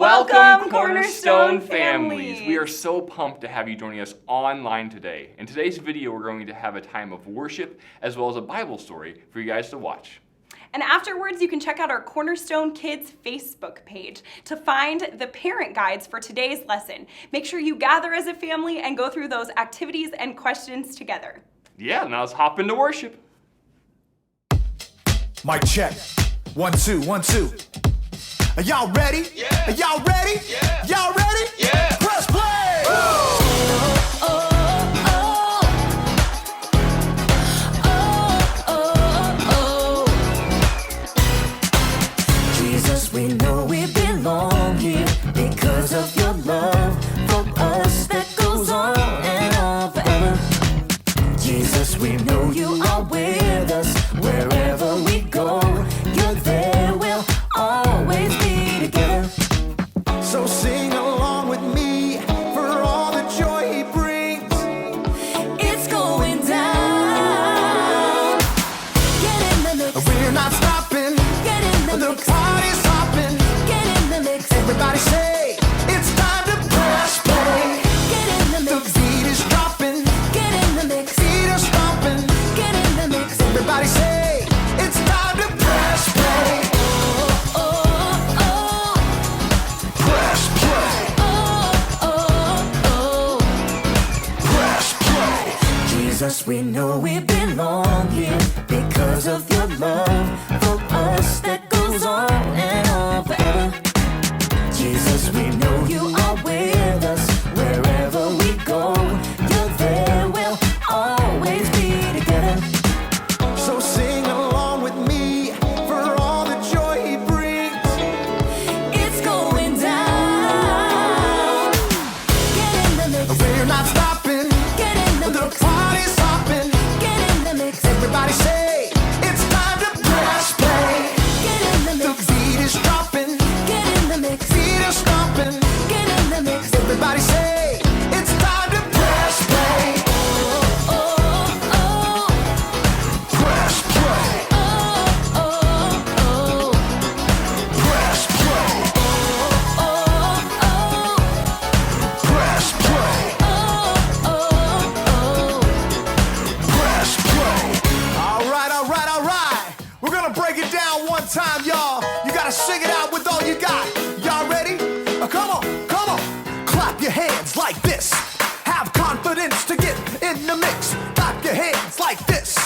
Welcome, Cornerstone families! We are so pumped to have you joining us online today. In today's video, we're going to have a time of worship as well as a Bible story for you guys to watch. And afterwards, you can check out our Cornerstone Kids Facebook page to find the parent guides for today's lesson. Make sure you gather as a family and go through those activities and questions together. Yeah, now let's hop into worship. Mic check. 1, 2, 1, 2. Are y'all ready? Yeah. Are y'all ready? Yeah. Y'all ready? Yeah. Press play! Jesus, we know we belong here because of your love for us that goes on and on forever. Jesus, we know you are with us wherever we go. You're there, we'll always be together. So sing along with me for all the joy he brings. It's going down. Get in the mix. We're not stopping. Get in the The mix. party's hopping. Get in the mix. Everybody say, it's time to press play. Get in the The mix. beat is dropping. Get in the mix. Feet are stomping. Get in the mix. Everybody say, it's time to press play. Oh, oh, oh. Press play. Press play. Jesus, we know we belong here because of your love for us that goes on and on forever. Jesus, we know you are with us wherever we go. You're there, we'll always be together. So sing along with me for all the joy he brings. It's going down. Get in the mix. We're not stopping. Get in the The mix. party's hopping. Get in the mix. Everybody say, it's time to press play. Get in the The mix. beat is dropping. Get in the mix. Feet are stomping. Get in the mix. Everybody say, it's time to press play. Oh, oh. Press play. Oh, oh. Press play. Press play. Press play. All right, all right, all right. We're gonna break it down one time, y'all. You gotta sing it out with all you got. Y'all ready? Come on, come on. Clap your hands like this. Have confidence to get in the mix. Clap your hands like this.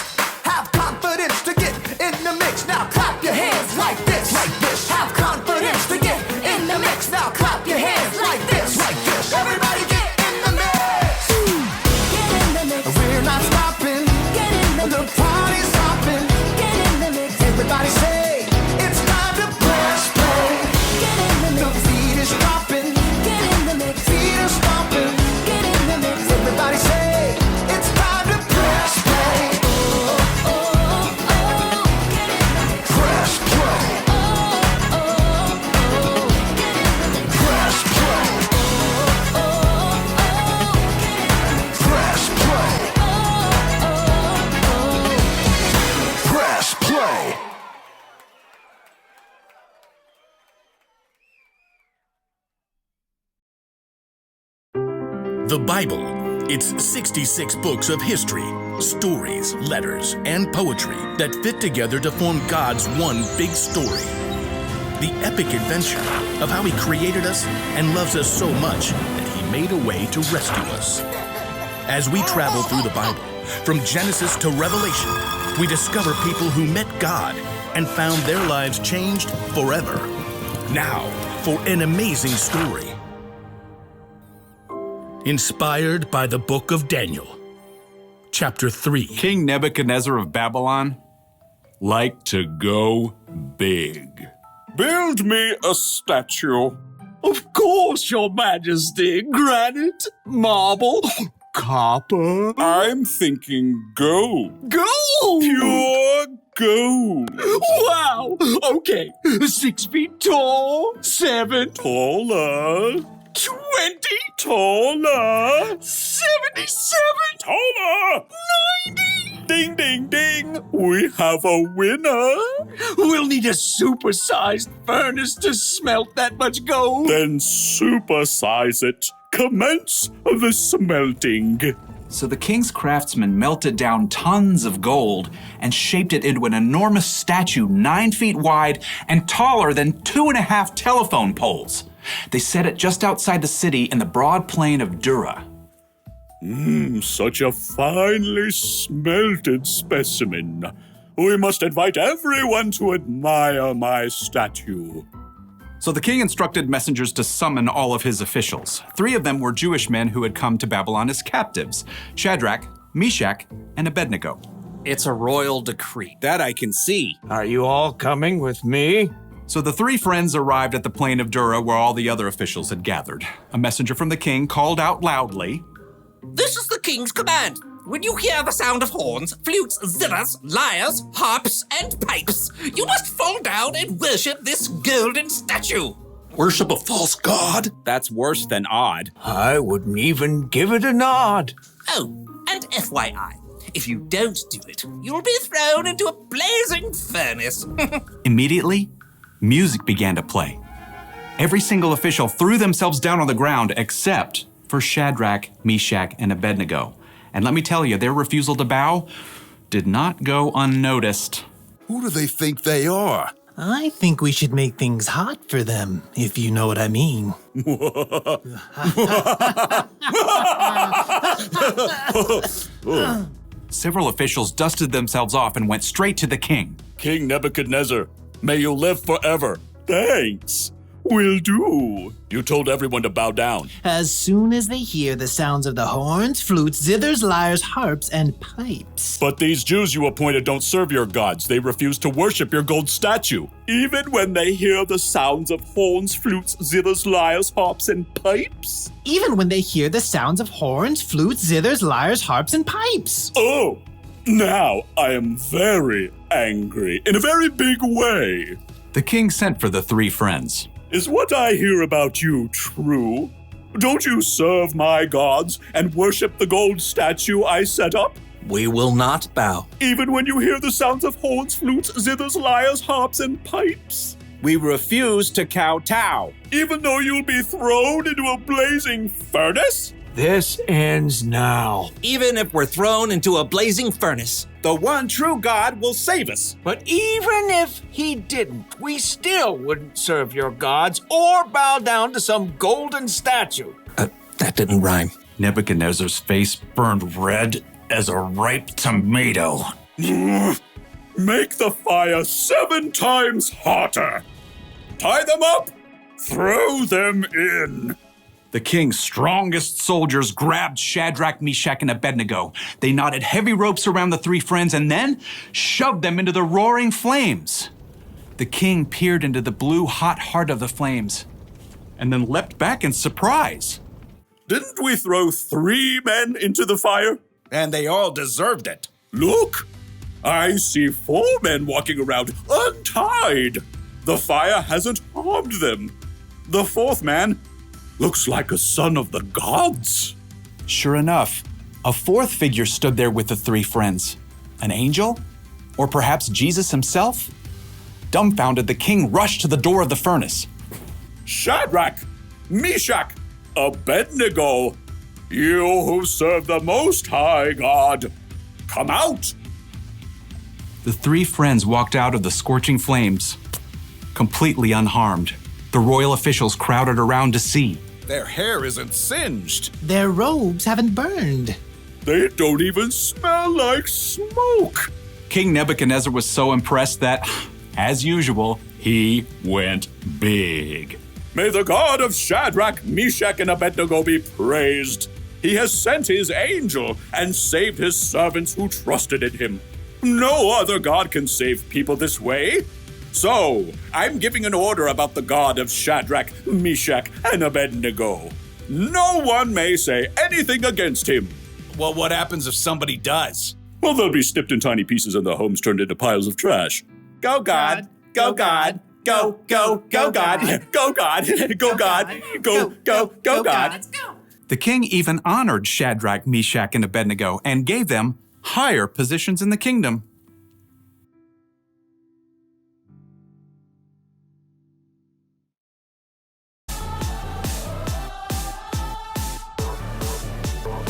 Have confidence to get in the mix. Now clap your hands like this. Like this. Have confidence to get in the mix. Now clap your hands like this. Like this. Everybody get in the mix. Get in the mix. We're not stopping. Get in the The mix. party's hopping. Get in the mix. Everybody say, it's time to press play. Get in the The mix. beat is dropping. Get in the mix. Feet are stomping. Get in the mix. Everybody say, it's time to press play. Oh, oh. Get in the mix. Press play. Oh, oh. Get in the mix. Press play. Oh, oh. Get in the mix. Press play. Oh, Press play. The Bible. It's 66 books of history, stories, letters, and poetry that fit together to form God's one big story. The epic adventure of how He created us and loves us so much that He made a way to rescue us. As we travel through the Bible, from Genesis to Revelation, we discover people who met God and found their lives changed forever. Now, for an amazing story. Inspired by the book of Daniel, chapter 3. King Nebuchadnezzar of Babylon liked to go big. Build me a statue. Of course, Your Majesty. Granite, marble, copper. I'm thinking gold. Gold! Pure gold. Wow! Okay, 6 feet tall, 7 taller. 20 taller, 77 taller, 90 Ding, ding, ding! We have a winner! We'll need a supersized furnace to smelt that much gold. Then supersize it. Commence the smelting. So the king's craftsmen melted down tons of gold and shaped it into an enormous statue 9 feet wide and taller than 2.5 telephone poles. They set it just outside the city in the broad plain of Dura. Such a finely smelted specimen. We must invite everyone to admire my statue. So the king instructed messengers to summon all of his officials. 3 of them were Jewish men who had come to Babylon as captives: Shadrach, Meshach, and Abednego. It's a royal decree. That I can see. Are you all coming with me? So the 3 friends arrived at the plain of Dura where all the other officials had gathered. A messenger from the king called out loudly, "This is the king's command. When you hear the sound of horns, flutes, zithers, lyres, harps, and pipes, you must fall down and worship this golden statue." Worship a false god? That's worse than odd. I wouldn't even give it a nod. Oh, and FYI, if you don't do it, you'll be thrown into a blazing furnace. Immediately, music began to play. Every single official threw themselves down on the ground except for Shadrach, Meshach, and Abednego. And let me tell you, their refusal to bow did not go unnoticed. Who do they think they are? I think we should make things hot for them, if you know what I mean. Several officials dusted themselves off and went straight to the king. King Nebuchadnezzar, may you live forever. Thanks. Will do. You told everyone to bow down. As soon as they hear the sounds of the horns, flutes, zithers, lyres, harps, and pipes. But these Jews you appointed don't serve your gods. They refuse to worship your gold statue. Even when they hear the sounds of horns, flutes, zithers, lyres, harps, and pipes? Even when they hear the sounds of horns, flutes, zithers, lyres, harps, and pipes. Oh, now I am very angry in a very big way. The king sent for the 3 friends. Is what I hear about you true? Don't you serve my gods and worship the gold statue I set up? We will not bow. Even when you hear the sounds of horns, flutes, zithers, lyres, harps, and pipes? We refuse to kowtow. Even though you'll be thrown into a blazing furnace? This ends now. Even if we're thrown into a blazing furnace. The one true God will save us. But even if he didn't, we still wouldn't serve your gods or bow down to some golden statue. That didn't rhyme. Nebuchadnezzar's face burned red as a ripe tomato. Make the fire 7 times hotter. Tie them up. Throw them in. The king's strongest soldiers grabbed Shadrach, Meshach, and Abednego. They knotted heavy ropes around the 3 friends and then shoved them into the roaring flames. The king peered into the blue, hot heart of the flames and then leapt back in surprise. Didn't we throw 3 men into the fire? And they all deserved it. Look, I see 4 men walking around untied. The fire hasn't harmed them. The 4th man looks like a son of the gods. Sure enough, a 4th figure stood there with the 3 friends. An angel? Or perhaps Jesus himself? Dumbfounded, the king rushed to the door of the furnace. Shadrach, Meshach, Abednego, you who serve the Most High God, come out. The 3 friends walked out of the scorching flames, completely unharmed. The royal officials crowded around to see. Their hair isn't singed. Their robes haven't burned. They don't even smell like smoke. King Nebuchadnezzar was so impressed that, as usual, he went big. May the God of Shadrach, Meshach, and Abednego be praised. He has sent his angel and saved his servants who trusted in him. No other God can save people this way. So, I'm giving an order about the God of Shadrach, Meshach, and Abednego. No one may say anything against him. Well, what happens if somebody does? Well, they'll be snipped in tiny pieces and their homes turned into piles of trash. Go God, go God, go, go, go God, go God, go God, go, go God. The king even honored Shadrach, Meshach, and Abednego and gave them higher positions in the kingdom.